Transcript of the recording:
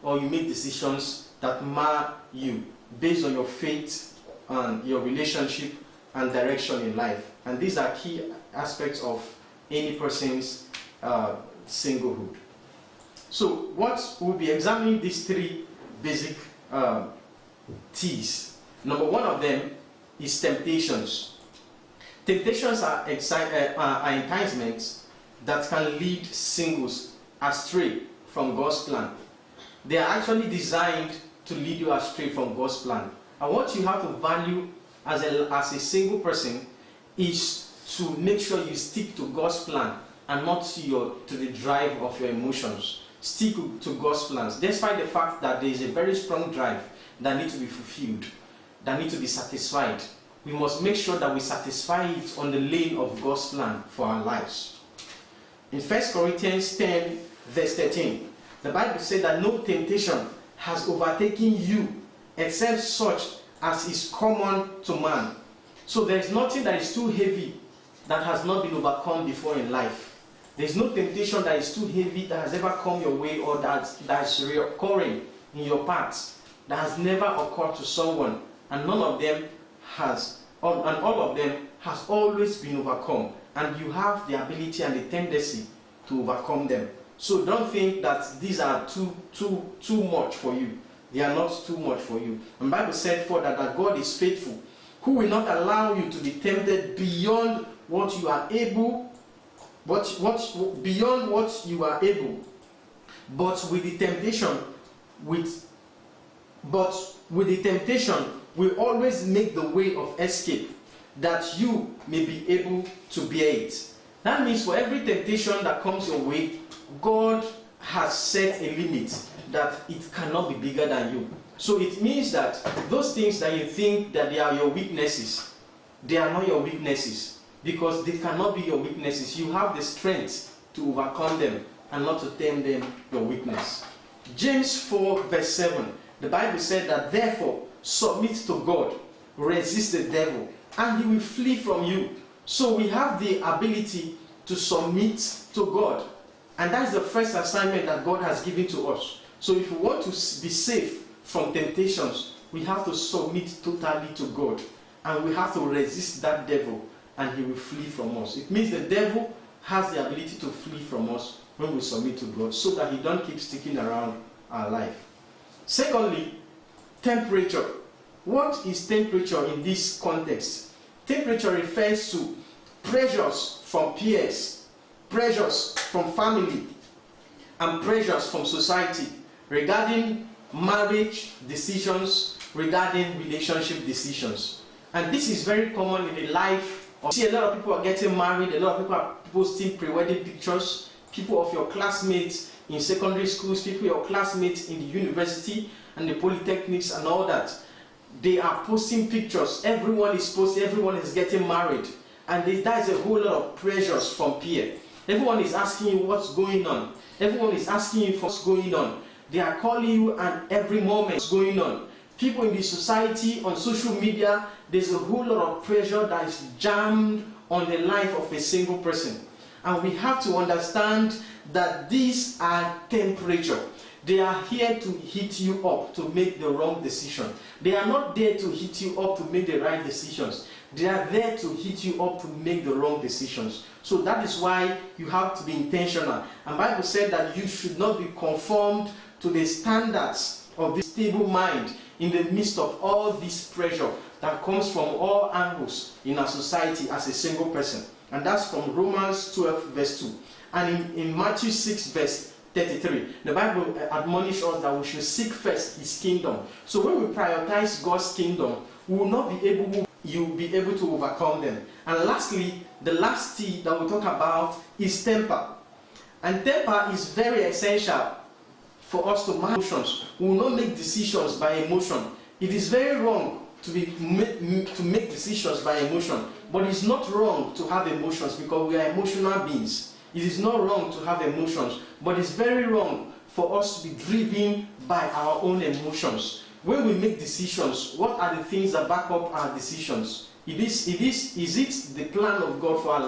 or you make decisions that mar you based on your faith and your relationship and direction in life. And these are key aspects of any person's singlehood. So what we'll be examining these three basic T's. Number one of them is temptations. Temptations are enticements that can lead singles astray from God's plan. They are actually designed to lead you astray from God's plan. And what you have to value as a single person is to make sure you stick to God's plan and not to the drive of your emotions. Stick to God's plans, despite the fact that there is a very strong drive that needs to be fulfilled, that needs to be satisfied. We must make sure that we satisfy it on the lane of God's plan for our lives. In 1 Corinthians 10, verse 13, the Bible says that no temptation has overtaken you except such as is common to man. So there is nothing that is too heavy that has not been overcome before in life. There is no temptation that is too heavy that has ever come your way, or that is recurring in your path, that has never occurred to someone, and none of them has, and all of them has always been overcome, and you have the ability and the tendency to overcome them. So don't think that these are too much for you. They are not too much for you. And the Bible said for that God is faithful, who will not allow you to be tempted beyond what you are able, beyond what you are able, but with the temptation we always make the way of escape, that you may be able to bear it. That means for every temptation that comes your way, God has set a limit that it cannot be bigger than you. So it means that those things that you think that they are your weaknesses, they are not your weaknesses, because they cannot be your weaknesses. You have the strength to overcome them and not to term them your weakness. James 4, verse 7, the Bible said that therefore submit to God, resist the devil, and he will flee from you. So we have the ability to submit to God, and that's the first assignment that God has given to us. So if we want to be safe from temptations, we have to submit totally to God, and we have to resist that devil, and he will flee from us. It means the devil has the ability to flee from us when we submit to God, so that he don't keep sticking around our life. Secondly, temperature. What is temperature in this context? Temperature refers to pressures from peers, pressures from family, and pressures from society regarding marriage decisions, regarding relationship decisions. And this is very common in the life. See, a lot of people are getting married, a lot of people are posting pre-wedding pictures, people of your classmates in secondary schools, people your classmates in the university and the polytechnics and all that. They are posting pictures, everyone is posting, everyone is getting married, and that is a whole lot of pressures from peer. Everyone is asking you what's going on, everyone is asking you what's going on. They are calling you at every moment what's going on. People in the society, on social media, there's a whole lot of pressure that is jammed on the life of a single person. And we have to understand that these are temperature. They are here to hit you up to make the wrong decision. They are not there to hit you up to make the right decisions. They are there to hit you up to make the wrong decisions. So that is why you have to be intentional. And the Bible said that you should not be conformed to the standards of this stable mind in the midst of all this pressure that comes from all angles in our society as a single person. And that's from Romans 12, verse 2. And in Matthew 6, verse 33, the Bible admonishes us that we should seek first his kingdom. So when we prioritize God's kingdom, we will not be able, you'll be able to overcome them. And lastly, the last T that we talk about is temper. And temper is very essential for us to manage emotions. We will not make decisions by emotion. It is very wrong to make decisions by emotion, but it's not wrong to have emotions, because we are emotional beings. It is not wrong to have emotions, but it's very wrong for us to be driven by our own emotions. When we make decisions, what are the things that back up our decisions? Is it the plan of God for our life?